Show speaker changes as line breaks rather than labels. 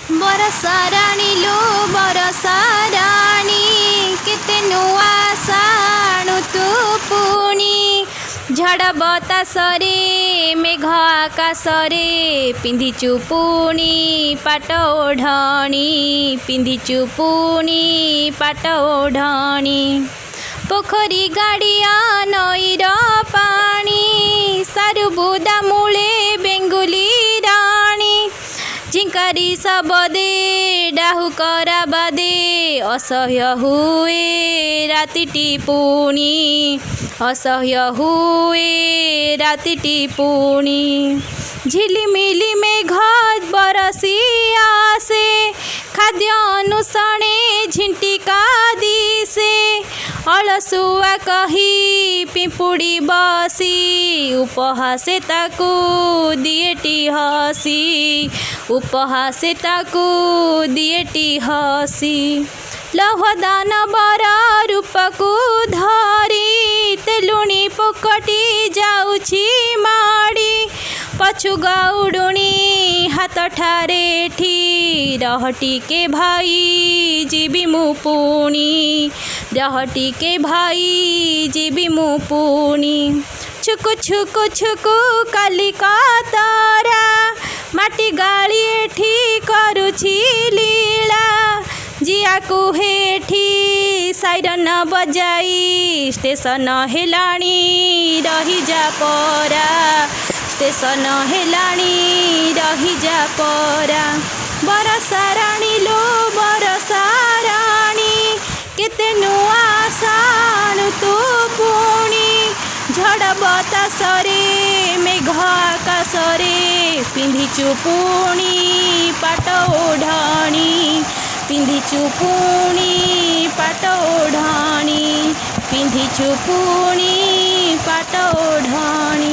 बरसाराणी लो बरसाराणी केते नुआ साणु तू पुणी झड़ बतासरे मेघ आकाशरे पिंधिचु पुणी पाट ओढ़णी पिंधिचु पुणी पाट ओढ़णी पोखरी गाड़िया नईर पानी सारु बुदा मूले बेंगुली राणी झिंकारी सबदे डाहु करा बादे असह्य हुए रातिटी पुणी असह्य हुए रातिटी पुणी झिलिमिली मेघ बरसी आसे खाद्य अनुसणे झिंटिका दिसे अलसुआ कही पिंपुड़ी बसी उपहासे ताकू दिएटी हसी उपहासे ताकू दिएटी हसी लौहदान बर रूपकू धरी तेलुणी पोकटी जाउछि माड़ी पछु गौडुणी हाथ ठारे ठी रहटी के भाई जीवी मु पुणी रहटी के भाई जीवी मु पुणी छुकु छुकु छुकु कालिका तारा माटी गाड़ी एठी करुछि लीला जिया को हेठी साइरन बजाई स्टेशन हेलाणी रही जा परा स्टेशन हेलाणी रही जा परा बरसाराणी लो बरसाराणी केते नुआ साणु तू पुणी झड़ बतासरे मेघ आकाशरे पिंधिचु पुणी पाट ओढ़णी पिंधिचु पुणी पाट ओढ़णी पिंधिचु पुणी पाट ओढ़णी।